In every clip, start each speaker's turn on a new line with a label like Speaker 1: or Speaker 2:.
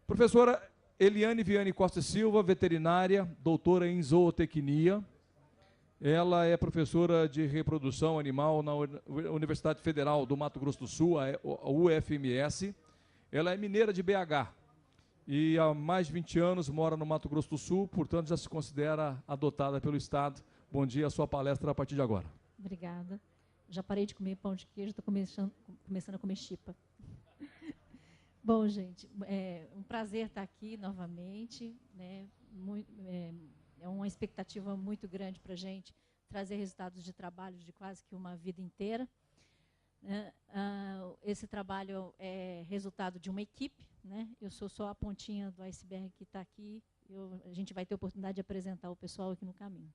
Speaker 1: Professora Eliane Viane Costa Silva, veterinária, doutora em zootecnia. Ela é professora de reprodução animal na Universidade Federal do Mato Grosso do Sul, a UFMS. Ela é mineira de BH e há mais de 20 anos mora no Mato Grosso do Sul, portanto já se considera adotada pelo Estado. Bom dia, a sua palestra a partir de agora.
Speaker 2: Obrigada. Já parei de comer pão de queijo, estou começando a comer chipa. Bom, gente, é um prazer estar aqui novamente, né? É uma expectativa muito grande para a gente trazer resultados de trabalho de quase que uma vida inteira. Esse trabalho é resultado de uma equipe, né? Eu sou só a pontinha do iceberg que está aqui. A gente vai ter a oportunidade de apresentar o pessoal aqui no caminho.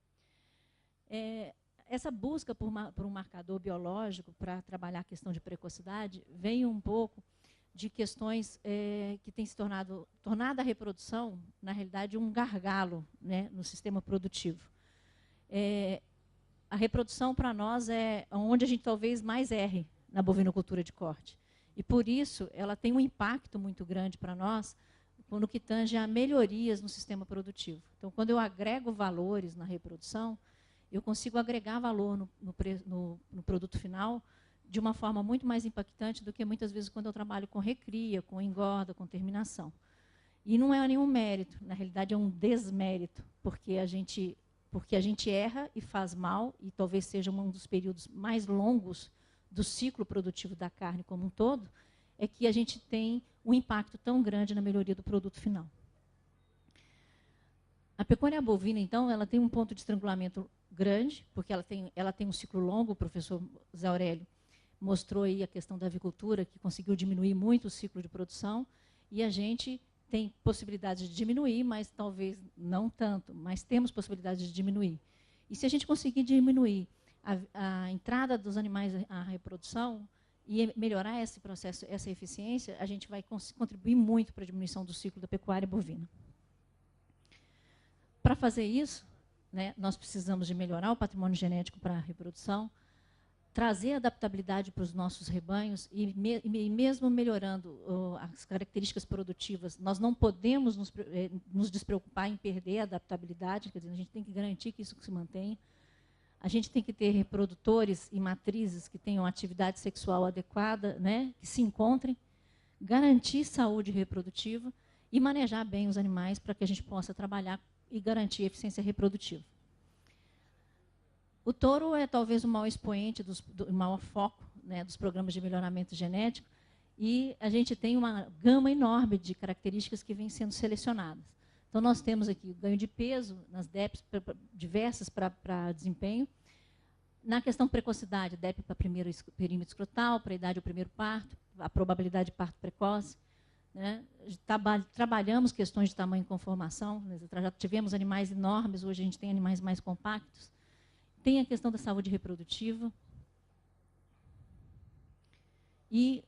Speaker 2: Essa busca por um marcador biológico para trabalhar a questão de precocidade vem um pouco de questões que têm se tornado a reprodução, na realidade, um gargalo, né, no sistema produtivo. A reprodução, para nós, é onde a gente talvez mais erre na bovinocultura de corte. E, por isso, ela tem um impacto muito grande para nós no que tange a melhorias no sistema produtivo. Então, quando eu agrego valores na reprodução, eu consigo agregar valor no produto final de uma forma muito mais impactante do que muitas vezes quando eu trabalho com recria, com engorda, com terminação. E não é nenhum mérito, na realidade é um desmérito, porque a gente erra e faz mal, e talvez seja um dos períodos mais longos do ciclo produtivo da carne como um todo, é que a gente tem um impacto tão grande na melhoria do produto final. A pecuária bovina, então, ela tem um ponto de estrangulamento grande, porque ela tem um ciclo longo. O professor Zé Aurélio mostrou aí a questão da avicultura, que conseguiu diminuir muito o ciclo de produção, e a gente tem possibilidade de diminuir, mas talvez não tanto, mas temos possibilidade de diminuir. E se a gente conseguir diminuir a entrada dos animais à reprodução e melhorar esse processo, essa eficiência, a gente vai contribuir muito para a diminuição do ciclo da pecuária bovina. Para fazer isso, né, nós precisamos de melhorar o patrimônio genético para a reprodução, trazer adaptabilidade para os nossos rebanhos e mesmo melhorando as características produtivas, nós não podemos nos despreocupar em perder a adaptabilidade, quer dizer, a gente tem que garantir que isso se mantenha. A gente tem que ter reprodutores e matrizes que tenham atividade sexual adequada, né, que se encontrem, garantir saúde reprodutiva e manejar bem os animais para que a gente possa trabalhar e garantir a eficiência reprodutiva. O touro é talvez o maior expoente, o maior foco, né, dos programas de melhoramento genético, e a gente tem uma gama enorme de características que vêm sendo selecionadas. Então, nós temos aqui o ganho de peso nas DEPs diversas para desempenho. Na questão precocidade, DEP para primeiro perímetro escrotal, para a idade do primeiro parto, a probabilidade de parto precoce. Né? Trabalhamos questões de tamanho e conformação, já tivemos animais enormes, hoje a gente tem animais mais compactos. Tem a questão da saúde reprodutiva. E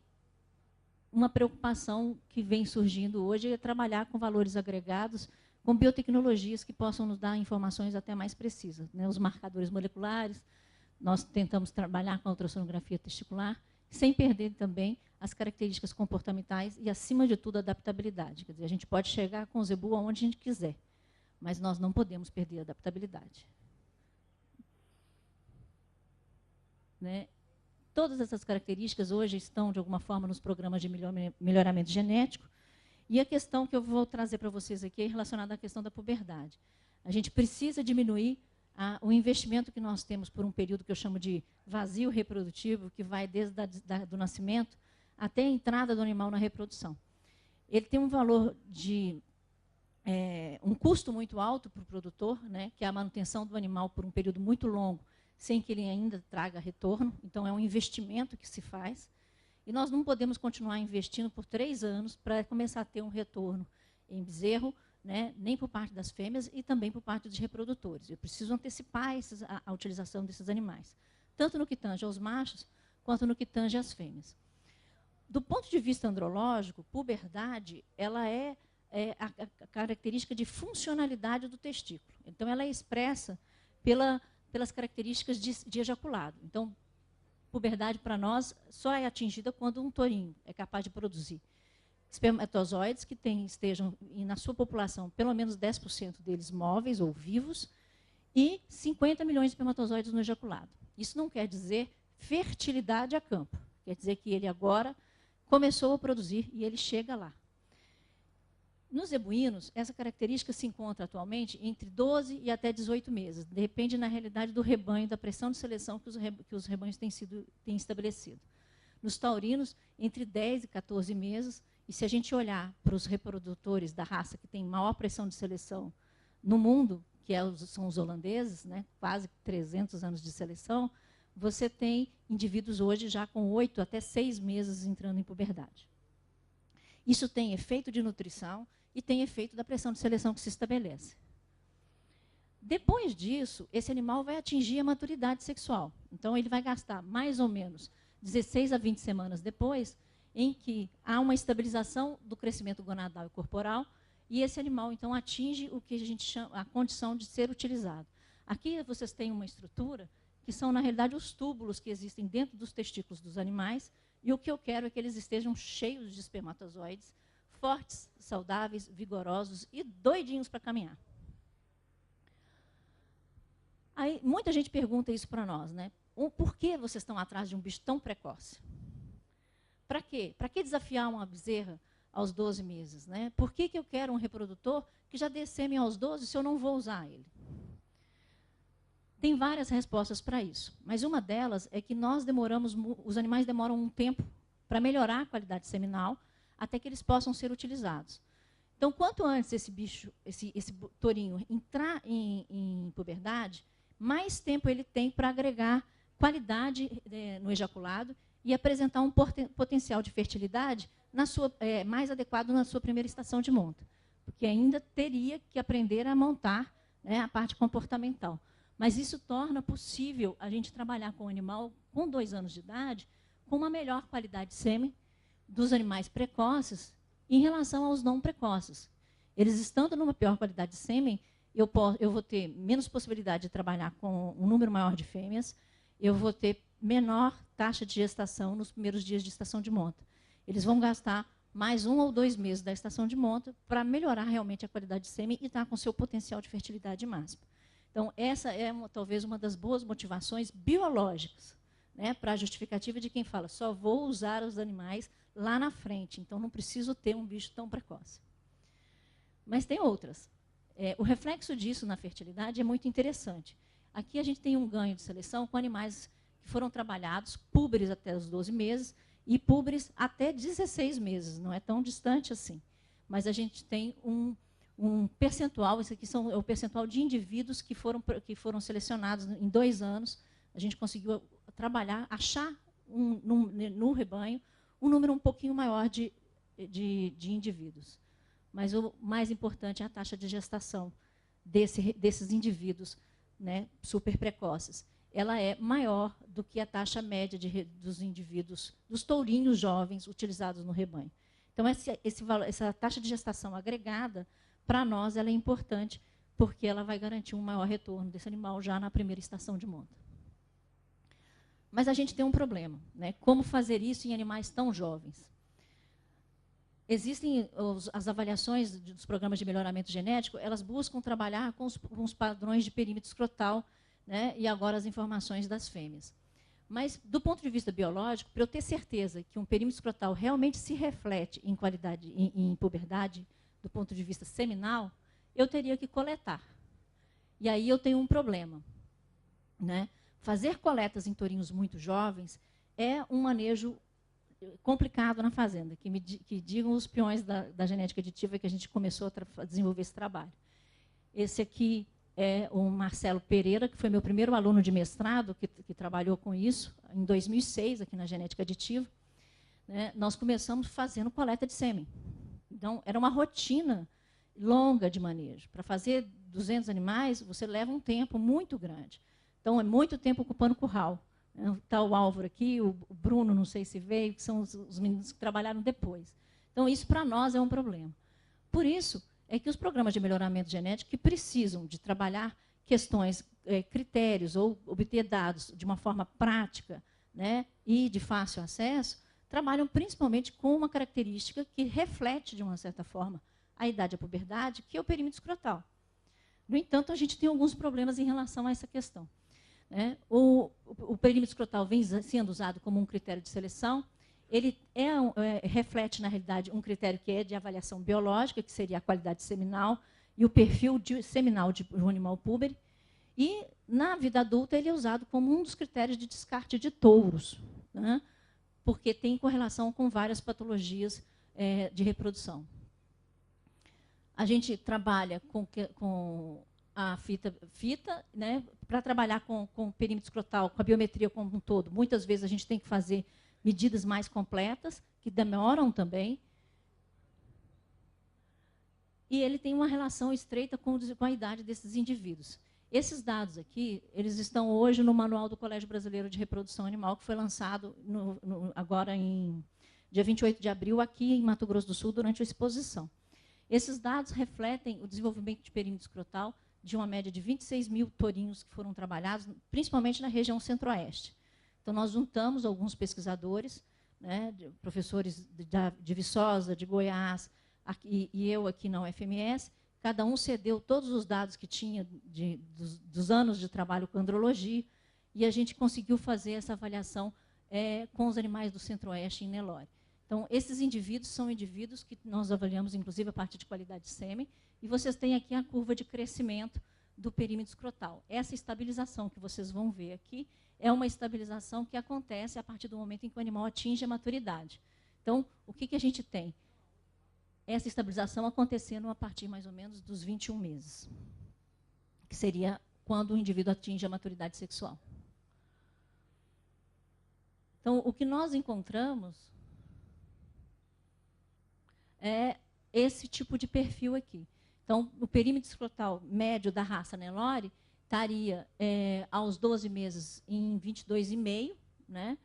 Speaker 2: uma preocupação que vem surgindo hoje é trabalhar com valores agregados, com biotecnologias que possam nos dar informações até mais precisas. Né? Os marcadores moleculares, nós tentamos trabalhar com a ultrassonografia testicular, sem perder também as características comportamentais e, acima de tudo, a adaptabilidade. Quer dizer, a gente pode chegar com o zebu aonde a gente quiser, mas nós não podemos perder a adaptabilidade. Né? Todas essas características hoje estão, de alguma forma, nos programas de melhoramento genético. E a questão que eu vou trazer para vocês aqui é relacionada à questão da puberdade. A gente precisa diminuir o investimento que nós temos por um período que eu chamo de vazio reprodutivo, que vai desde do nascimento até a entrada do animal na reprodução. Ele tem um valor de um custo muito alto para o produtor, né, que é a manutenção do animal por um período muito longo, sem que ele ainda traga retorno. Então, é um investimento que se faz. E nós não podemos continuar investindo por 3 anos para começar a ter um retorno em bezerro, né, nem por parte das fêmeas e também por parte dos reprodutores. Eu preciso antecipar a utilização desses animais, tanto no que tange aos machos, quanto no que tange às fêmeas. Do ponto de vista andrológico, puberdade ela é a característica de funcionalidade do testículo. Então, ela é expressa pelas características de ejaculado. Então, puberdade para nós só é atingida quando um tourinho é capaz de produzir espermatozoides que estejam na sua população, pelo menos 10% deles móveis ou vivos, e 50 milhões de espermatozoides no ejaculado. Isso não quer dizer fertilidade a campo. Quer dizer que ele agora começou a produzir e ele chega lá. Nos zebuínos, essa característica se encontra atualmente entre 12 e até 18 meses. Depende, na realidade, do rebanho, da pressão de seleção que os rebanhos têm estabelecido. Nos taurinos, entre 10 e 14 meses. E se a gente olhar para os reprodutores da raça que tem maior pressão de seleção no mundo, que são os holandeses, né, quase 300 anos de seleção, você tem indivíduos hoje já com 8 até 6 meses entrando em puberdade. Isso tem efeito de nutrição e tem efeito da pressão de seleção que se estabelece. Depois disso, esse animal vai atingir a maturidade sexual. Então, ele vai gastar mais ou menos 16 a 20 semanas depois, em que há uma estabilização do crescimento gonadal e corporal, e esse animal, então, atinge o que a gente chama a condição de ser utilizado. Aqui vocês têm uma estrutura que são, na realidade, os túbulos que existem dentro dos testículos dos animais, e o que eu quero é que eles estejam cheios de espermatozoides, fortes, saudáveis, vigorosos e doidinhos para caminhar. Aí, muita gente pergunta isso para nós, né? Por que vocês estão atrás de um bicho tão precoce? Para quê? Para que desafiar uma bezerra aos 12 meses? Né? Por que eu quero um reprodutor que já dê sêmen aos 12 se eu não vou usar ele? Tem várias respostas para isso, mas uma delas é que os animais demoram um tempo para melhorar a qualidade seminal até que eles possam ser utilizados. Então, quanto antes esse bicho, esse tourinho entrar em puberdade, mais tempo ele tem para agregar qualidade no ejaculado e apresentar um potencial de fertilidade mais adequado na sua primeira estação de monta, porque ainda teria que aprender a montar, né, a parte comportamental. Mas isso torna possível a gente trabalhar com o animal com 2 anos de idade com uma melhor qualidade de sêmen dos animais precoces em relação aos não precoces. Eles estando numa pior qualidade de sêmen, eu vou ter menos possibilidade de trabalhar com um número maior de fêmeas, eu vou ter menor taxa de gestação nos primeiros dias de estação de monta. Eles vão gastar mais 1 ou 2 meses da estação de monta para melhorar realmente a qualidade de sêmen e estar com seu potencial de fertilidade máximo. Então, essa é talvez uma das boas motivações biológicas, né, para a justificativa de quem fala, só vou usar os animais lá na frente, então não preciso ter um bicho tão precoce. Mas tem outras. O reflexo disso na fertilidade é muito interessante. Aqui a gente tem um ganho de seleção com animais que foram trabalhados, púberes até os 12 meses e púberes até 16 meses, não é tão distante assim. Mas a gente tem um percentual, esse aqui é o percentual de indivíduos que foram selecionados em 2 anos. A gente conseguiu trabalhar, achar no rebanho um número um pouquinho maior de indivíduos. Mas o mais importante é a taxa de gestação desses indivíduos, né, super precoces. Ela é maior do que a taxa média dos indivíduos, dos tourinhos jovens utilizados no rebanho. Então, essa taxa de gestação agregada, para nós, ela é importante, porque ela vai garantir um maior retorno desse animal já na primeira estação de monta. Mas a gente tem um problema, né? Como fazer isso em animais tão jovens? Existem as avaliações dos programas de melhoramento genético, elas buscam trabalhar com os padrões de perímetro escrotal, né, e agora as informações das fêmeas. Mas, do ponto de vista biológico, para eu ter certeza que um perímetro escrotal realmente se reflete em qualidade, em puberdade, do ponto de vista seminal, eu teria que coletar. E aí eu tenho um problema, né? Fazer coletas em tourinhos muito jovens é um manejo complicado na fazenda, que digam os peões da genética aditiva que a gente começou a desenvolver esse trabalho. Esse aqui é o Marcelo Pereira, que foi meu primeiro aluno de mestrado, que trabalhou com isso, em 2006, aqui na genética aditiva. Né, nós começamos fazendo coleta de sêmen. Então, era uma rotina longa de manejo. Para fazer 200 animais, você leva um tempo muito grande. Então, é muito tempo ocupando curral. Está o Álvaro aqui, o Bruno, não sei se veio, que são os meninos que trabalharam depois. Então, isso para nós é um problema. Por isso é que os programas de melhoramento genético que precisam de trabalhar questões, critérios ou obter dados de uma forma prática, né, e de fácil acesso, trabalham principalmente com uma característica que reflete, de uma certa forma, a idade da puberdade, que é o perímetro escrotal. No entanto, a gente tem alguns problemas em relação a essa questão. Né? O perímetro escrotal vem sendo usado como um critério de seleção. Ele reflete, na realidade, um critério que é de avaliação biológica, que seria a qualidade seminal e o perfil seminal de um animal púber. E, na vida adulta, ele é usado como um dos critérios de descarte de touros, né? Porque tem correlação com várias patologias de reprodução. A gente trabalha com a fita, né, para trabalhar com o perímetro escrotal, com a biometria como um todo. Muitas vezes a gente tem que fazer medidas mais completas, que demoram também. E ele tem uma relação estreita com a idade desses indivíduos. Esses dados aqui, eles estão hoje no Manual do Colégio Brasileiro de Reprodução Animal, que foi lançado agora em dia 28 de abril, aqui em Mato Grosso do Sul, durante a exposição. Esses dados refletem o desenvolvimento de perímetro escrotal de uma média de 26 mil tourinhos que foram trabalhados, principalmente na região centro-oeste. Então, nós juntamos alguns pesquisadores, né, professores de Viçosa, de Goiás, aqui, e eu aqui na UFMS. Cada um cedeu todos os dados que tinha dos anos de trabalho com andrologia, e a gente conseguiu fazer essa avaliação com os animais do centro-oeste em Nelore. Então, esses indivíduos são indivíduos que nós avaliamos, inclusive, a partir de qualidade de sêmen, e vocês têm aqui a curva de crescimento do perímetro escrotal. Essa estabilização que vocês vão ver aqui é uma estabilização que acontece a partir do momento em que o animal atinge a maturidade. Então, o que a gente tem? Essa estabilização acontecendo a partir, mais ou menos, dos 21 meses, que seria quando o indivíduo atinge a maturidade sexual. Então, o que nós encontramos é esse tipo de perfil aqui. Então, o perímetro escrotal médio da raça Nelore estaria aos 12 meses em 22,5, né?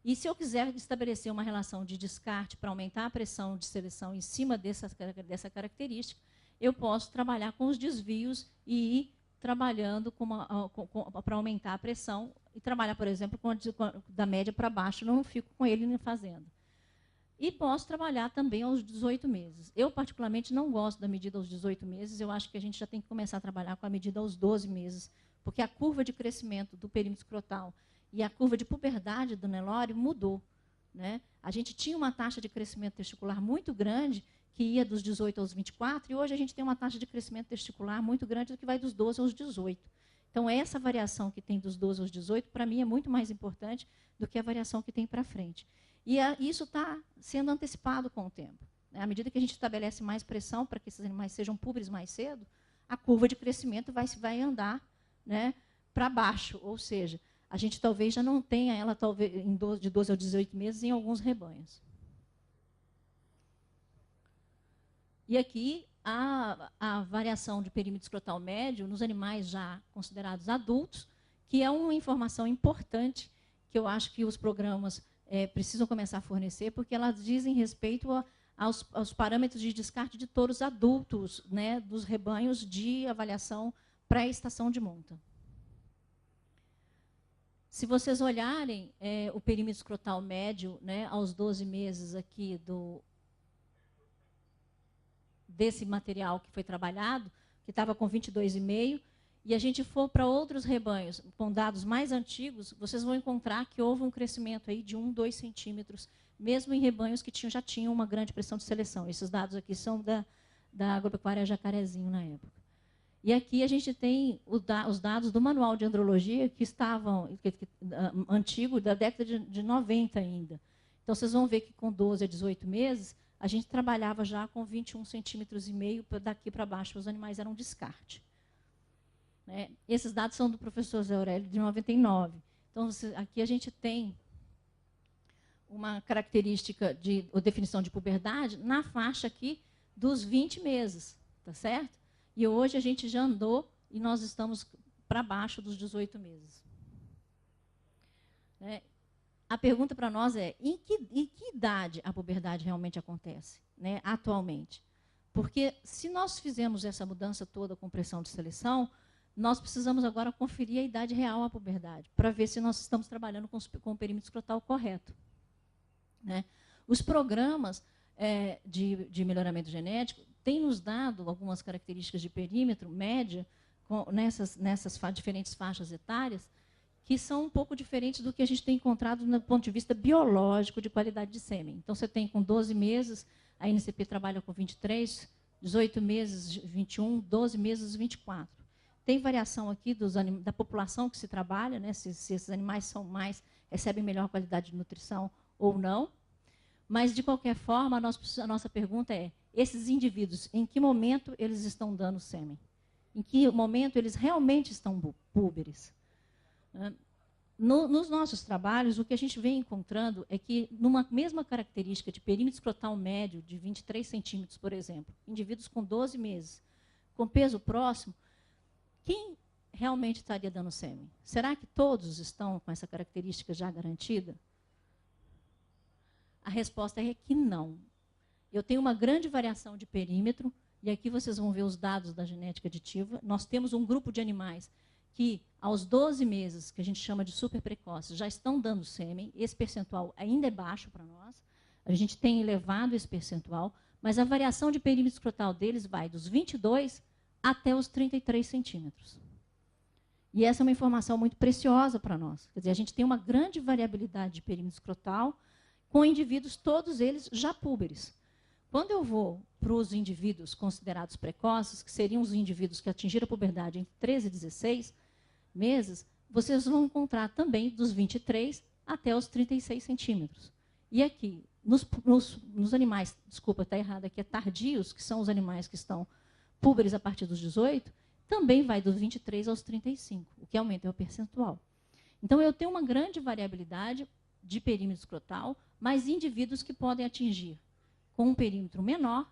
Speaker 2: E se eu quiser estabelecer uma relação de descarte para aumentar a pressão de seleção em cima dessa característica, eu posso trabalhar com os desvios e ir trabalhando para aumentar a pressão e trabalhar, por exemplo, da média para baixo, não fico com ele fazendo. E posso trabalhar também aos 18 meses. Eu, particularmente, não gosto da medida aos 18 meses, eu acho que a gente já tem que começar a trabalhar com a medida aos 12 meses, porque a curva de crescimento do perímetro escrotal e a curva de puberdade do Nelore mudou. Né? A gente tinha uma taxa de crescimento testicular muito grande, que ia dos 18 aos 24, e hoje a gente tem uma taxa de crescimento testicular muito grande, que vai dos 12 aos 18. Então, essa variação que tem dos 12 aos 18, para mim, é muito mais importante do que a variação que tem para frente. E isso está sendo antecipado com o tempo. Né? À medida que a gente estabelece mais pressão para que esses animais sejam púberes mais cedo, a curva de crescimento vai andar, né, para baixo. Ou seja, a gente talvez já não tenha ela de 12 a 18 meses em alguns rebanhos. E aqui a variação de perímetro escrotal médio nos animais já considerados adultos, que é uma informação importante que eu acho que os programas precisam começar a fornecer, porque elas dizem respeito aos parâmetros de descarte de touros adultos, né, dos rebanhos de avaliação pré-estação de monta. Se vocês olharem o perímetro escrotal médio, né, aos 12 meses aqui desse material que foi trabalhado, que estava com 22,5, e a gente for para outros rebanhos com dados mais antigos, vocês vão encontrar que houve um crescimento aí de 1, 2 centímetros, mesmo em rebanhos que já tinham uma grande pressão de seleção. Esses dados aqui são da agropecuária Jacarezinho na época. E aqui a gente tem os dados do Manual de Andrologia, que estavam antigo, da década de 90 ainda. Então, vocês vão ver que com 12 a 18 meses, a gente trabalhava já com 21,5 centímetros, daqui para baixo, os animais eram descarte. Né? Esses dados são do professor Zé Aurélio, de 99. Então, aqui a gente tem uma característica ou definição de puberdade na faixa aqui dos 20 meses, tá certo? E hoje a gente já andou e nós estamos para baixo dos 18 meses. Né? A pergunta para nós é, em que idade a puberdade realmente acontece, né, atualmente? Porque se nós fizemos essa mudança toda com pressão de seleção, nós precisamos agora conferir a idade real à puberdade, para ver se nós estamos trabalhando com o perímetro escrotal correto. né? Os programas de melhoramento genético têm nos dado algumas características de perímetro média nessas diferentes faixas etárias, que são um pouco diferentes do que a gente tem encontrado do ponto de vista biológico de qualidade de sêmen. Então, você tem com 12 meses, a NCP trabalha com 23, 18 meses, 21, 12 meses, 24. Tem variação aqui da população que se trabalha, né, se esses animais recebem melhor qualidade de nutrição ou não. Mas, de qualquer forma, a nossa pergunta é, esses indivíduos, em que momento eles estão dando sêmen? Em que momento eles realmente estão púberes? Nos nossos trabalhos, o que a gente vem encontrando é que, numa mesma característica de perímetro escrotal médio de 23 centímetros, por exemplo, indivíduos com 12 meses, com peso próximo, quem realmente estaria dando sêmen? Será que todos estão com essa característica já garantida? A resposta é que não. Eu tenho uma grande variação de perímetro, e aqui vocês vão ver os dados da genética aditiva. Nós temos um grupo de animais que, aos 12 meses, que a gente chama de super precoces, já estão dando sêmen. Esse percentual ainda é baixo para nós. A gente tem elevado esse percentual, mas a variação de perímetro escrotal deles vai dos 22 até os 33 centímetros. E essa é uma informação muito preciosa para nós. Quer dizer, a gente tem uma grande variabilidade de perímetro escrotal com indivíduos, todos eles já púberes. Quando eu vou para os indivíduos considerados precoces, que seriam os indivíduos que atingiram a puberdade entre 13 e 16 meses, vocês vão encontrar também dos 23 até os 36 centímetros. E aqui, nos animais, desculpa, está errado aqui, é tardios, que são os animais que estão púberes a partir dos 18, também vai dos 23 aos 35, o que aumenta o percentual. Então, eu tenho uma grande variabilidade de perímetro escrotal, mas indivíduos que podem atingir com um perímetro menor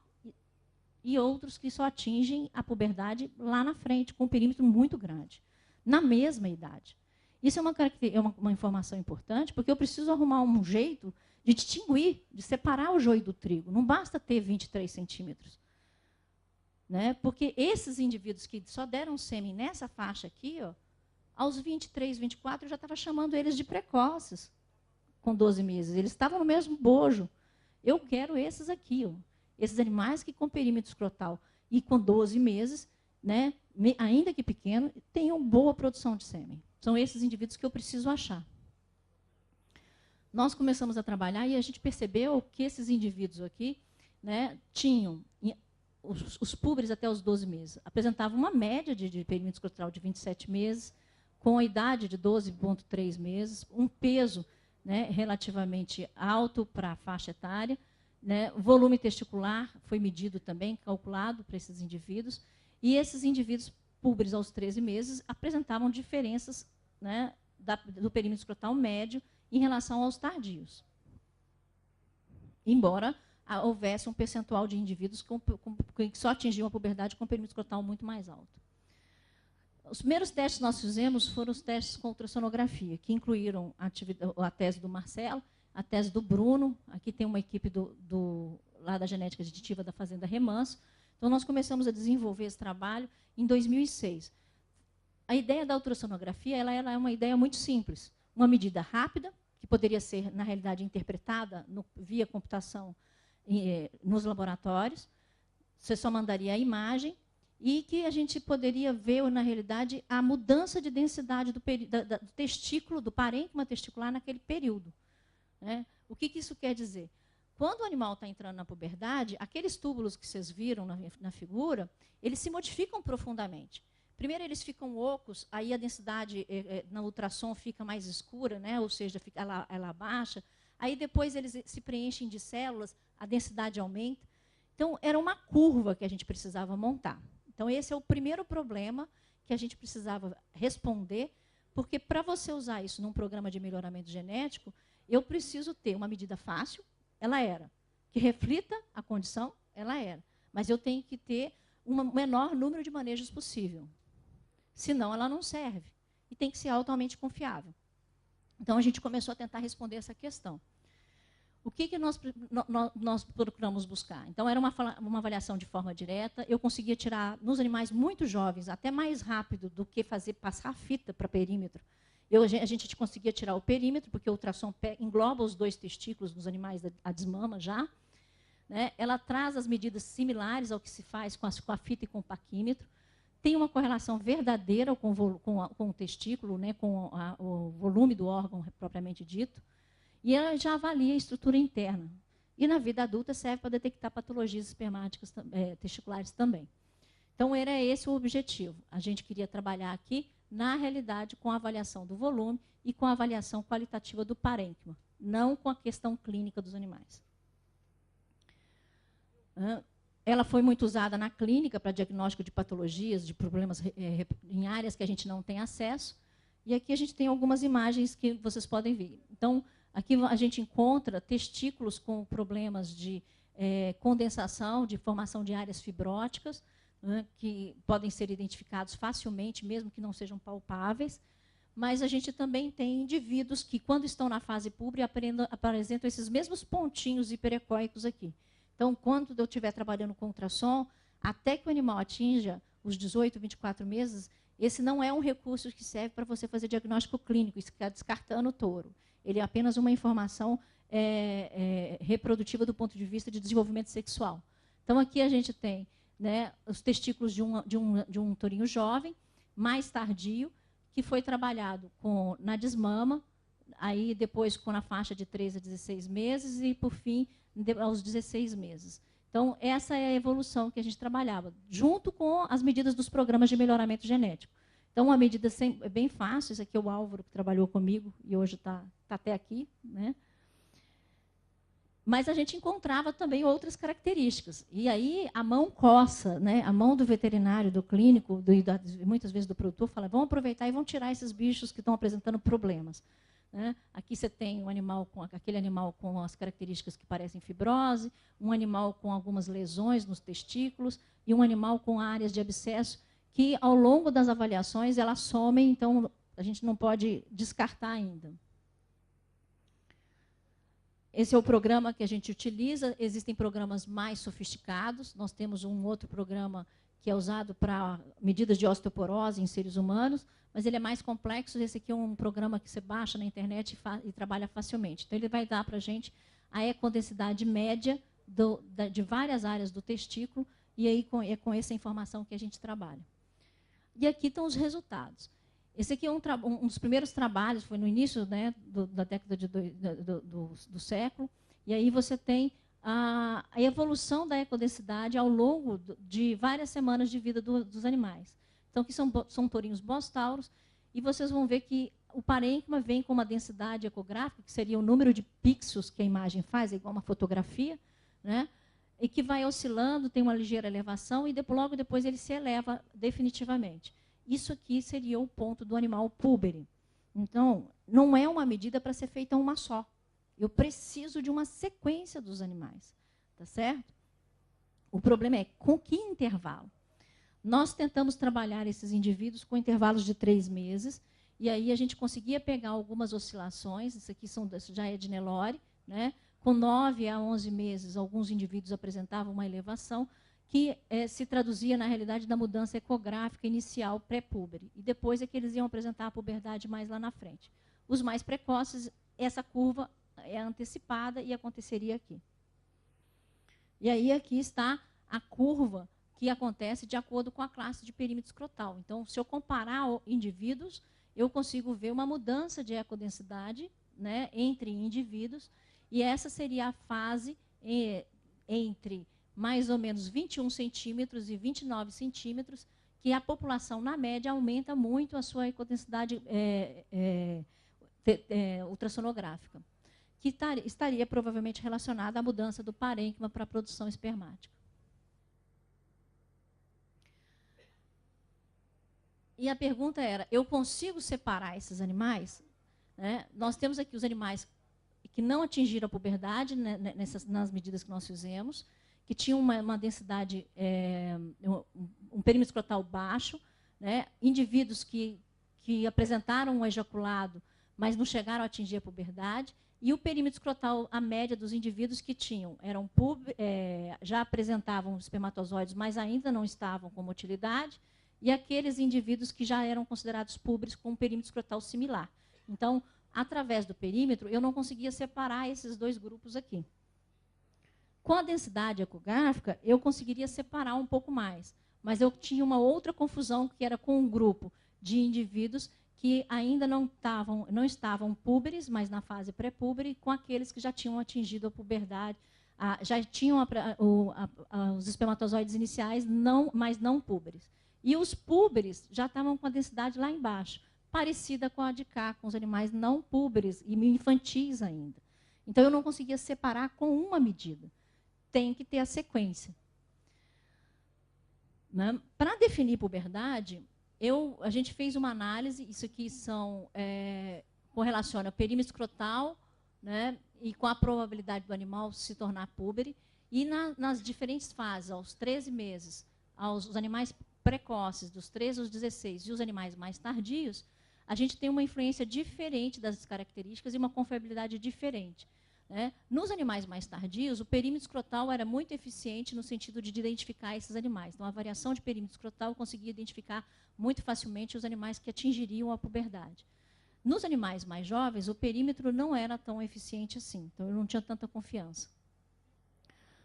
Speaker 2: e outros que só atingem a puberdade lá na frente, com um perímetro muito grande, na mesma idade. Isso é uma informação importante, porque eu preciso arrumar um jeito de distinguir, de separar o joio do trigo. Não basta ter 23 centímetros. Né? Porque esses indivíduos que só deram sêmen nessa faixa aqui, ó, aos 23, 24, eu já estava chamando eles de precoces, com 12 meses. Eles estavam no mesmo bojo. Eu quero esses aqui, ó, esses animais que com perímetro escrotal e com 12 meses, né, ainda que pequeno, tenham boa produção de sêmen. São esses indivíduos que eu preciso achar. Nós começamos a trabalhar e a gente percebeu que esses indivíduos aqui, né, tinham, os púberes até os 12 meses, apresentavam uma média de perímetro escrotal de 27 meses, com a idade de 12,3 meses, um peso, né, relativamente alto para a faixa etária, né, volume testicular foi medido também, calculado para esses indivíduos, e esses indivíduos púberes aos 13 meses apresentavam diferenças, né, do perímetro escrotal médio em relação aos tardios. Embora houvesse um percentual de indivíduos que só atingiam a puberdade com perímetro escrotal muito mais alto. Os primeiros testes que nós fizemos foram os testes com ultrassonografia, que incluíram a tese do Marcelo, a tese do Bruno. Aqui tem uma equipe lá da genética aditiva da Fazenda Remanso. Então, nós começamos a desenvolver esse trabalho em 2006. A ideia da ultrassonografia ela é uma ideia muito simples. Uma medida rápida, que poderia ser, na realidade, interpretada via computação nos laboratórios. Você só mandaria a imagem e que a gente poderia ver, na realidade, a mudança de densidade do testículo, do parênquima testicular naquele período. Né? O que isso quer dizer? Quando o animal está entrando na puberdade, aqueles túbulos que vocês viram na figura, eles se modificam profundamente. Primeiro eles ficam ocos, aí a densidade na ultrassom fica mais escura, né? Ou seja, ela abaixa. Aí depois eles se preenchem de células, a densidade aumenta. Então, era uma curva que a gente precisava montar. Então, esse é o primeiro problema que a gente precisava responder, porque para você usar isso num programa de melhoramento genético, eu preciso ter uma medida fácil, ela era, que reflita a condição, ela era. Mas eu tenho que ter um menor número de manejos possível. Senão, ela não serve. E tem que ser altamente confiável. Então, a gente começou a tentar responder essa questão. O que nós procuramos buscar? Então, era uma avaliação de forma direta. Eu conseguia tirar, nos animais muito jovens, até mais rápido do que passar a fita para perímetro. A gente conseguia tirar o perímetro, porque o ultrassom engloba os 2 testículos dos animais a desmama já. Né? Ela traz as medidas similares ao que se faz com a fita e com o paquímetro. Tem uma correlação verdadeira com o testículo, né? Com o volume do órgão propriamente dito. E ela já avalia a estrutura interna. E na vida adulta serve para detectar patologias espermáticas testiculares também. Então, era esse o objetivo. A gente queria trabalhar aqui, na realidade, com a avaliação do volume e com a avaliação qualitativa do parênquima, não com a questão clínica dos animais. Ela foi muito usada na clínica para diagnóstico de patologias, de problemas em áreas que a gente não tem acesso. E aqui a gente tem algumas imagens que vocês podem ver. Então, aqui a gente encontra testículos com problemas de condensação, de formação de áreas fibróticas, né, que podem ser identificados facilmente, mesmo que não sejam palpáveis. Mas a gente também tem indivíduos que, quando estão na fase púbria, apresentam esses mesmos pontinhos hiperecóicos aqui. Então, quando eu estiver trabalhando com ultrassom, até que o animal atinja os 18, 24 meses, esse não é um recurso que serve para você fazer diagnóstico clínico, isso ficar descartando o touro. Ele é apenas uma informação reprodutiva do ponto de vista de desenvolvimento sexual. Então, aqui a gente tem, né, os testículos de um tourinho jovem, mais tardio, que foi trabalhado na desmama, aí depois na faixa de 3 a 16 meses e, por fim, aos 16 meses. Então, essa é a evolução que a gente trabalhava, junto com as medidas dos programas de melhoramento genético. Então, uma medida bem fácil, esse aqui é o Álvaro, que trabalhou comigo e hoje está até aqui, né? Mas a gente encontrava também outras características. E aí a mão coça, né? A mão do veterinário, do clínico, muitas vezes do produtor, fala, vamos aproveitar e vamos tirar esses bichos que estão apresentando problemas. Né? Aqui você tem aquele animal com as características que parecem fibrose, um animal com algumas lesões nos testículos e um animal com áreas de abscesso que, ao longo das avaliações, elas somem, então a gente não pode descartar ainda. Esse é o programa que a gente utiliza. Existem programas mais sofisticados. Nós temos um outro programa que é usado para medidas de osteoporose em seres humanos, mas ele é mais complexo. Esse aqui é um programa que você baixa na internet e trabalha facilmente. Então, ele vai dar para a gente a ecodensidade média de várias áreas do testículo, e aí é com essa informação que a gente trabalha. E aqui estão os resultados. Esse aqui é um dos primeiros trabalhos, foi no início, né, da década do século, e aí você tem a evolução da ecodensidade ao longo de várias semanas de vida dos animais. Então, aqui são tourinhos bostauros, e vocês vão ver que o parênquima vem com uma densidade ecográfica, que seria o número de pixels que a imagem faz, é igual uma fotografia, né, e que vai oscilando, tem uma ligeira elevação, e logo depois ele se eleva definitivamente. Isso aqui seria o ponto do animal púbere. Então, não é uma medida para ser feita uma só. Eu preciso de uma sequência dos animais. Tá certo? O problema é com que intervalo? Nós tentamos trabalhar esses indivíduos com intervalos de 3 meses, e aí a gente conseguia pegar algumas oscilações, isso aqui já é de Nelore, né? Com 9 a 11 meses, alguns indivíduos apresentavam uma elevação, que se traduzia, na realidade, da mudança ecográfica inicial pré-púbere. E depois é que eles iam apresentar a puberdade mais lá na frente. Os mais precoces, essa curva é antecipada e aconteceria aqui. E aí aqui está a curva que acontece de acordo com a classe de perímetro escrotal. Então, se eu comparar indivíduos, eu consigo ver uma mudança de ecodensidade, né, entre indivíduos, e essa seria a fase entre mais ou menos 21 centímetros e 29 centímetros, que a população, na média, aumenta muito a sua ecodensidade ultrassonográfica, que estaria provavelmente relacionada à mudança do parênquima para a produção espermática. E a pergunta era, eu consigo separar esses animais? Né? Nós temos aqui os animais que não atingiram a puberdade, né, nas medidas que nós fizemos, que tinham uma densidade, um perímetro escrotal baixo, né? Indivíduos que apresentaram um ejaculado, mas não chegaram a atingir a puberdade, e o perímetro escrotal, a média dos indivíduos que tinham, já apresentavam espermatozoides, mas ainda não estavam com motilidade, e aqueles indivíduos que já eram considerados púberes com um perímetro escrotal similar. Então, através do perímetro, eu não conseguia separar esses dois grupos aqui. Com a densidade ecográfica, eu conseguiria separar um pouco mais, mas eu tinha uma outra confusão, que era com um grupo de indivíduos que ainda não estavam púberes, mas na fase pré-púbere, com aqueles que já tinham atingido a puberdade, já tinham os espermatozoides iniciais, mas não púberes. E os púberes já estavam com a densidade lá embaixo, parecida com a de cá, com os animais não púberes e infantis ainda. Então, eu não conseguia separar com uma medida. Tem que ter a sequência. Né? Para definir puberdade, a gente fez uma análise, isso aqui correlaciona o perímetro escrotal, né, e com a probabilidade do animal se tornar púbere, e nas diferentes fases, aos 13 meses, os animais precoces, dos 13 aos 16, e os animais mais tardios, a gente tem uma influência diferente das características e uma confiabilidade diferente. Né? Nos animais mais tardios, o perímetro escrotal era muito eficiente no sentido de identificar esses animais. Então, a variação de perímetro escrotal conseguia identificar muito facilmente os animais que atingiriam a puberdade. Nos animais mais jovens, o perímetro não era tão eficiente assim, então eu não tinha tanta confiança.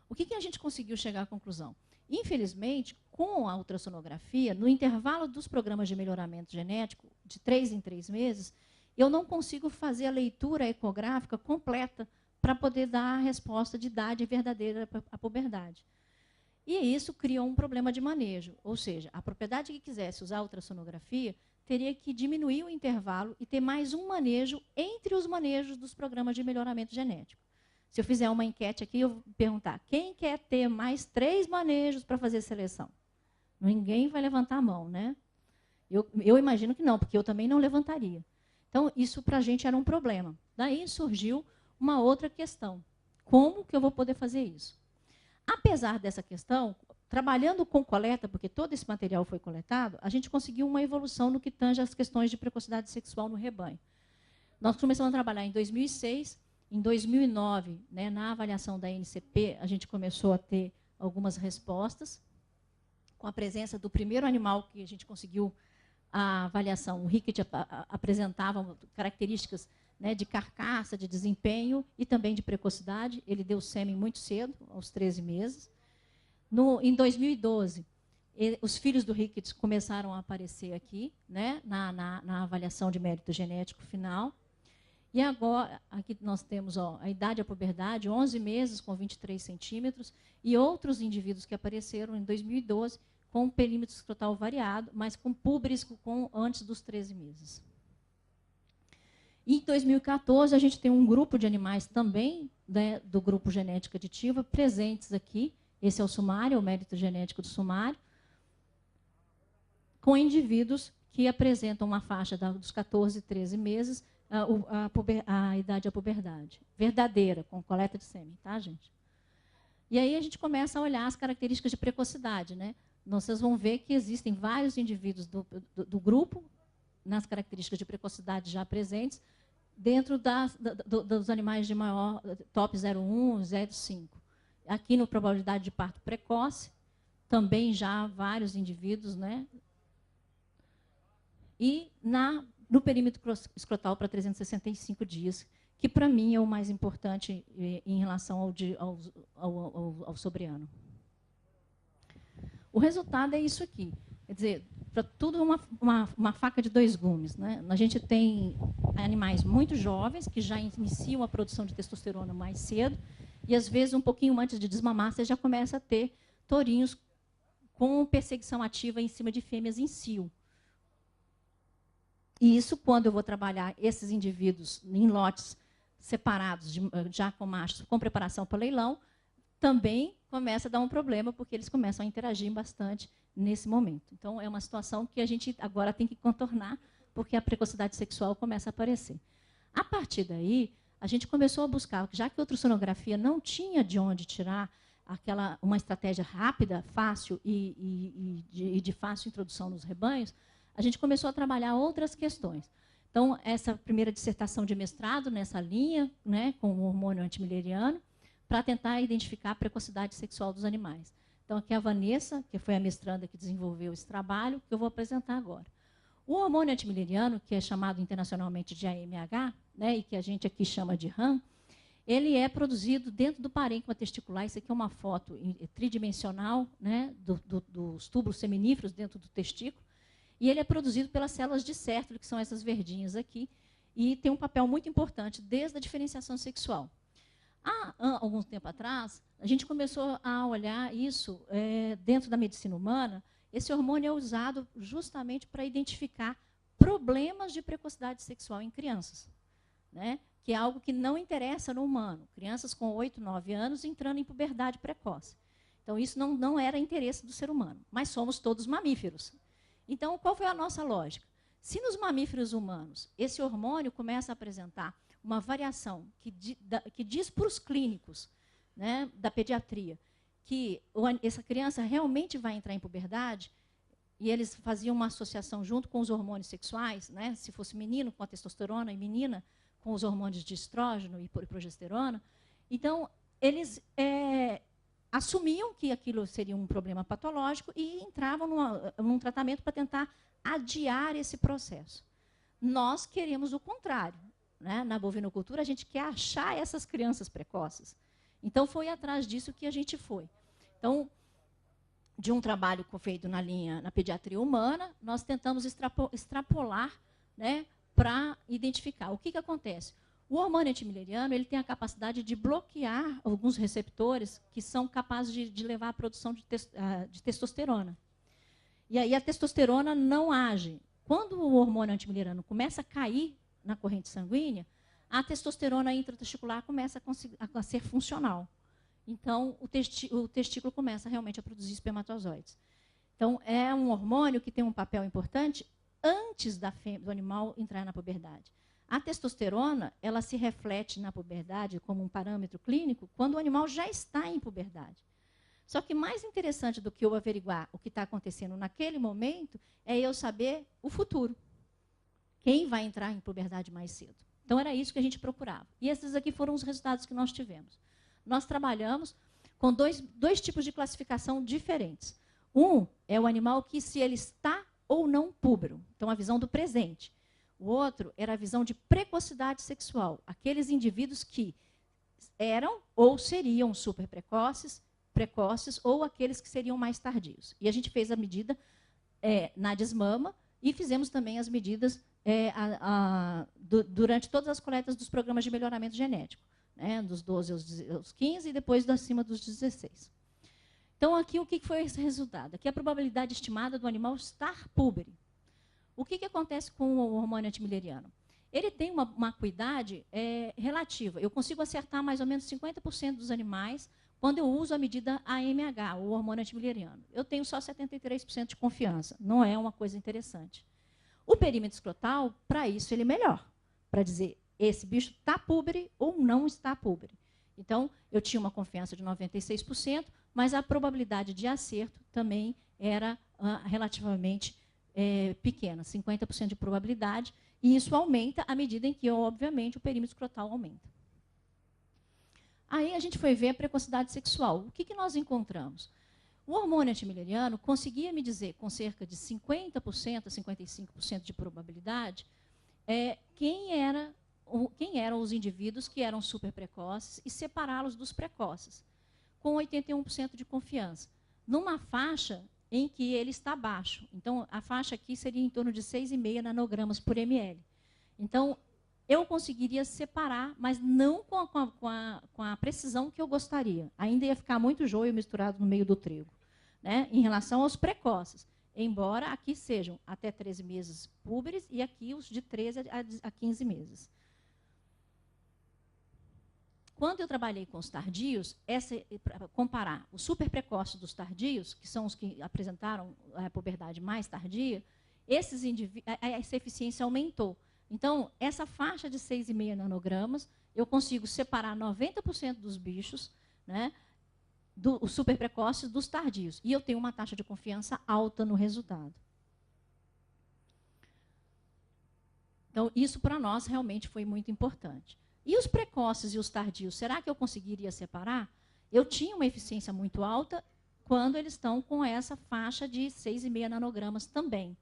Speaker 2: O que a gente conseguiu chegar à conclusão? Infelizmente, com a ultrassonografia, no intervalo dos programas de melhoramento genético, de 3 em 3 meses, eu não consigo fazer a leitura ecográfica completa para poder dar a resposta de idade verdadeira à puberdade. E isso criou um problema de manejo, ou seja, a propriedade que quisesse usar a ultrassonografia teria que diminuir o intervalo e ter mais um manejo entre os manejos dos programas de melhoramento genético. Se eu fizer uma enquete aqui, eu vou perguntar, quem quer ter mais 3 manejos para fazer seleção? Ninguém vai levantar a mão, né? Eu imagino que não, porque eu também não levantaria. Então, isso para a gente era um problema. Daí surgiu uma outra questão. Como que eu vou poder fazer isso? Apesar dessa questão, trabalhando com coleta, porque todo esse material foi coletado, a gente conseguiu uma evolução no que tange as questões de precocidade sexual no rebanho. Nós começamos a trabalhar em 2006, em 2009, né, na avaliação da NCP, a gente começou a ter algumas respostas, com a presença do primeiro animal que a gente conseguiu a avaliação. O Rickett apresentava características, né, de carcaça, de desempenho e também de precocidade. Ele deu sêmen muito cedo, aos 13 meses. Em 2012, os filhos do Rickett começaram a aparecer aqui, né, na avaliação de mérito genético final. E agora, aqui nós temos a idade à puberdade, 11 meses com 23 centímetros, e outros indivíduos que apareceram em 2012 com um perímetro escrotal variado, mas com púberes antes dos 13 meses. Em 2014, a gente tem um grupo de animais também, né, do grupo genética aditiva, presentes aqui. Esse é o sumário, o mérito genético do sumário, com indivíduos que apresentam uma faixa dos 14 e 13 meses, a idade à puberdade. Verdadeira, com coleta de sêmen, tá, gente? E aí a gente começa a olhar as características de precocidade, né? Vocês vão ver que existem vários indivíduos do grupo, nas características de precocidade já presentes, dentro dos animais de maior top 0,1, 0,5. Aqui no probabilidade de parto precoce, também já vários indivíduos, né? E no perímetro escrotal para 365 dias, que para mim é o mais importante em relação ao sobreano. O resultado é isso aqui. Quer dizer, para tudo uma faca de 2 gumes. Né? A gente tem animais muito jovens, que já iniciam a produção de testosterona mais cedo, e às vezes, um pouquinho antes de desmamar, você já começa a ter tourinhos com perseguição ativa em cima de fêmeas em cio. E isso, quando eu vou trabalhar esses indivíduos em lotes separados, já com machos, com preparação para leilão, também começa a dar um problema, porque eles começam a interagir bastante nesse momento. Então, é uma situação que a gente agora tem que contornar, porque a precocidade sexual começa a aparecer. A partir daí, a gente começou a buscar, já que a ultrassonografia não tinha de onde tirar uma estratégia rápida, fácil e de fácil introdução nos rebanhos, a gente começou a trabalhar outras questões. Então, essa primeira dissertação de mestrado nessa linha, né, com o hormônio antimileriano, para tentar identificar a precocidade sexual dos animais. Então, aqui é a Vanessa, que foi a mestranda que desenvolveu esse trabalho, que eu vou apresentar agora. O hormônio antimileriano, que é chamado internacionalmente de AMH, né, e que a gente aqui chama de RAM, ele é produzido dentro do parênquima testicular. Isso aqui é uma foto tridimensional, né, dos túbulos seminíferos dentro do testículo. E ele é produzido pelas células de Sertoli, que são essas verdinhas aqui, e tem um papel muito importante desde a diferenciação sexual. Há algum tempo atrás, a gente começou a olhar isso dentro da medicina humana. Esse hormônio é usado justamente para identificar problemas de precocidade sexual em crianças, né? Que é algo que não interessa no humano. Crianças com 8, 9 anos entrando em puberdade precoce. Então, isso não era interesse do ser humano, mas somos todos mamíferos. Então, qual foi a nossa lógica? Se nos mamíferos humanos esse hormônio começa a apresentar uma variação que diz para os clínicos, né, da pediatria que essa criança realmente vai entrar em puberdade, e eles faziam uma associação junto com os hormônios sexuais, né, se fosse menino com a testosterona e menina com os hormônios de estrógeno e progesterona, então eles assumiam que aquilo seria um problema patológico e entravam num tratamento para tentar adiar esse processo. Nós queremos o contrário. Né? Na bovinocultura, a gente quer achar essas crianças precoces. Então, foi atrás disso que a gente foi. Então, de um trabalho feito na pediatria humana, nós tentamos extrapolar, né, para identificar. O que acontece? O hormônio antimileriano, ele tem a capacidade de bloquear alguns receptores que são capazes de levar à produção de testosterona. E aí a testosterona não age. Quando o hormônio antimileriano começa a cair na corrente sanguínea, a testosterona intratesticular começa a ser funcional. Então, o testículo começa realmente a produzir espermatozoides. Então, é um hormônio que tem um papel importante antes do animal entrar na puberdade. A testosterona, ela se reflete na puberdade como um parâmetro clínico quando o animal já está em puberdade. Só que mais interessante do que eu averiguar o que está acontecendo naquele momento é eu saber o futuro. Quem vai entrar em puberdade mais cedo. Então, era isso que a gente procurava. E esses aqui foram os resultados que nós tivemos. Nós trabalhamos com dois tipos de classificação diferentes. Um é o animal que se ele está ou não púbero. Então, a visão do presente. O outro era a visão de precocidade sexual. Aqueles indivíduos que eram ou seriam super precoces ou aqueles que seriam mais tardios. E a gente fez a medida na desmama e fizemos também as medidas durante todas as coletas dos programas de melhoramento genético, né, dos 12 aos 15 e depois acima dos 16. Então, aqui o que foi esse resultado? Aqui é a probabilidade estimada do animal estar púbere. O que acontece com o hormônio antimileriano? Ele tem uma acuidade relativa. Eu consigo acertar mais ou menos 50% dos animais quando eu uso a medida AMH, o hormônio antimileriano. Eu tenho só 73% de confiança. Não é uma coisa interessante. O perímetro escrotal, para isso, ele é melhor. Para dizer, esse bicho está púbere ou não está púbere. Então, eu tinha uma confiança de 96%, mas a probabilidade de acerto também era relativamente pequena, 50% de probabilidade, e isso aumenta à medida em que, obviamente, o perímetro escrotal aumenta. Aí a gente foi ver a precocidade sexual. O que nós encontramos? O hormônio antimileriano conseguia me dizer, com cerca de 50% a 55% de probabilidade, quem eram os indivíduos que eram super precoces e separá-los dos precoces, com 81% de confiança, numa faixa em que ele está baixo. Então, a faixa aqui seria em torno de 6,5 nanogramas por ml. Então, eu conseguiria separar, mas não com a precisão que eu gostaria. Ainda ia ficar muito joio misturado no meio do trigo, né, em relação aos precoces. Embora aqui sejam até 13 meses púberes e aqui os de 13 a 15 meses. Quando eu trabalhei com os tardios, para comparar os super precoces dos tardios, que são os que apresentaram a puberdade mais tardia, essa eficiência aumentou. Então, essa faixa de 6,5 nanogramas, eu consigo separar 90% dos bichos, né, os super precoces dos tardios. E eu tenho uma taxa de confiança alta no resultado. Então, isso para nós realmente foi muito importante. E os precoces e os tardios, será que eu conseguiria separar? Eu tinha uma eficiência muito alta quando eles estão com essa faixa de 6,5 nanogramas também.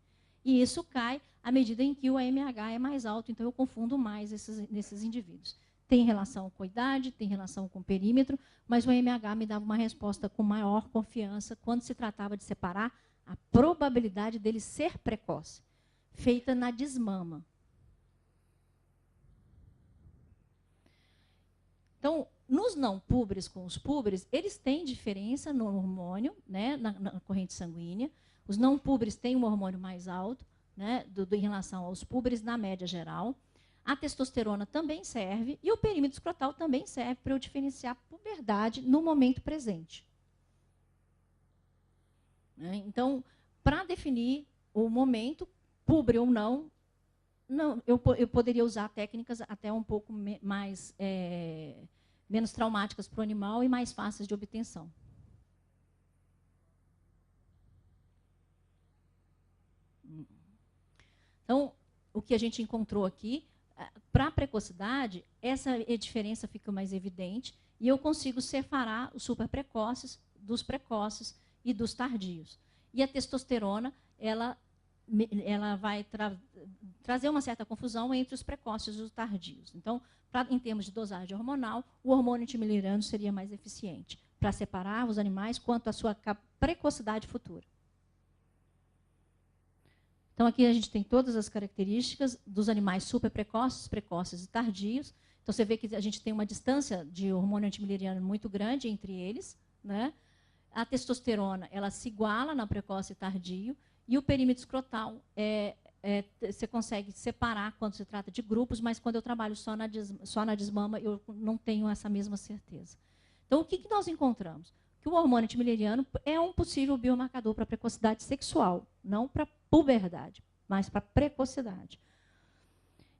Speaker 2: E isso cai à medida em que o AMH é mais alto, então eu confundo mais nesses indivíduos. Tem relação com a idade, tem relação com o perímetro, mas o AMH me dava uma resposta com maior confiança quando se tratava de separar a probabilidade dele ser precoce, feita na desmama. Então, nos não púberes com os púberes, eles têm diferença no hormônio, né, na corrente sanguínea. Os não púberes têm um hormônio mais alto, né, em relação aos púberes, na média geral. A testosterona também serve e o perímetro escrotal também serve para eu diferenciar a puberdade no momento presente. Então, para definir o momento, púbere ou não, eu poderia usar técnicas até um pouco mais menos traumáticas para o animal e mais fáceis de obtenção. Então, o que a gente encontrou aqui, para a precocidade, essa diferença fica mais evidente e eu consigo separar os super precoces dos precoces e dos tardios. E a testosterona, ela vai trazer uma certa confusão entre os precoces e os tardios. Então, em termos de dosagem hormonal, o hormônio antimileriano seria mais eficiente para separar os animais quanto à sua precocidade futura. Então, aqui a gente tem todas as características dos animais super precoces, precoces e tardios. Então, você vê que a gente tem uma distância de hormônio antimileriano muito grande entre eles, né? A testosterona, ela se iguala na precoce e tardio, e o perímetro escrotal, você consegue separar quando se trata de grupos, mas quando eu trabalho só na desmama, eu não tenho essa mesma certeza. Então, o que nós encontramos? Que o hormônio antimileriano é um possível biomarcador para precocidade sexual, não para puberdade, mas para precocidade.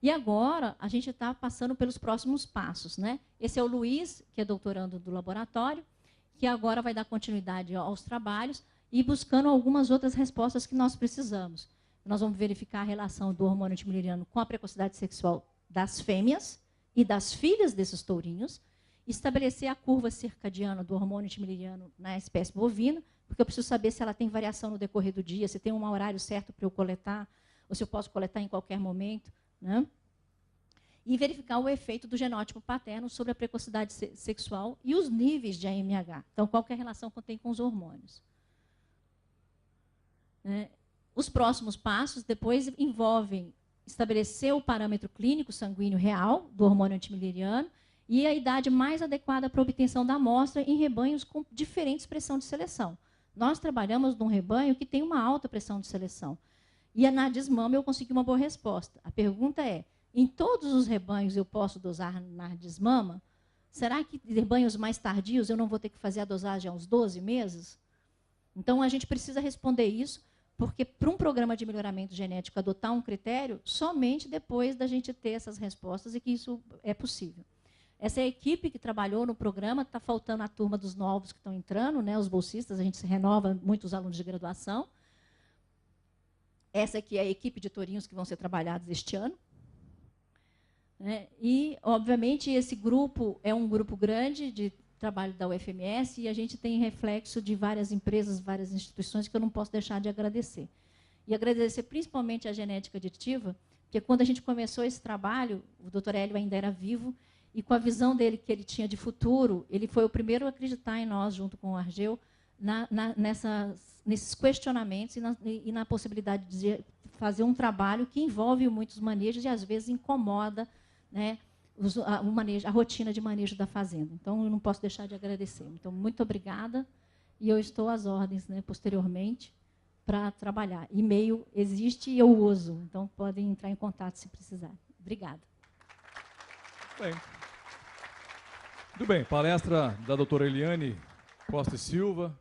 Speaker 2: E agora, a gente está passando pelos próximos passos, né? Esse é o Luiz, que é doutorando do laboratório, que agora vai dar continuidade aos trabalhos e buscando algumas outras respostas que nós precisamos. Nós vamos verificar a relação do hormônio antimileriano com a precocidade sexual das fêmeas e das filhas desses tourinhos, estabelecer a curva circadiana do hormônio antimileriano na espécie bovina, porque eu preciso saber se ela tem variação no decorrer do dia, se tem um horário certo para eu coletar, ou se eu posso coletar em qualquer momento, né? E verificar o efeito do genótipo paterno sobre a precocidade sexual e os níveis de AMH. Então, qual que é a relação que tem com os hormônios? Os próximos passos depois envolvem estabelecer o parâmetro clínico sanguíneo real do hormônio antimileriano e a idade mais adequada para a obtenção da amostra em rebanhos com diferente pressão de seleção. Nós trabalhamos num rebanho que tem uma alta pressão de seleção. E na desmama eu consegui uma boa resposta. A pergunta é, em todos os rebanhos eu posso dosar na desmama? Será que em rebanhos mais tardios eu não vou ter que fazer a dosagem aos 12 meses? Então, a gente precisa responder isso, porque para um programa de melhoramento genético adotar um critério, somente depois da gente ter essas respostas e que isso é possível. Essa é a equipe que trabalhou no programa, está faltando a turma dos novos que estão entrando, né, os bolsistas, a gente se renova muitos alunos de graduação. Essa aqui é a equipe de tourinhos que vão ser trabalhados este ano. E, obviamente, esse grupo é um grupo grande de trabalho da UFMS e a gente tem reflexo de várias empresas, várias instituições que eu não posso deixar de agradecer. E agradecer principalmente a genética aditiva, porque quando a gente começou esse trabalho, o Dr. Hélio ainda era vivo, e com a visão dele que ele tinha de futuro, ele foi o primeiro a acreditar em nós, junto com o Argeu, nesses questionamentos e na possibilidade de fazer um trabalho que envolve muitos manejos e, às vezes, incomoda, né, a rotina de manejo da fazenda. Então, eu não posso deixar de agradecer. Então, muito obrigada, e eu estou às ordens, né, posteriormente, para trabalhar. E-mail existe e eu uso, então podem entrar em contato se precisar. Obrigada.
Speaker 1: Bem. Muito bem, palestra da doutora Eliane Costa e Silva,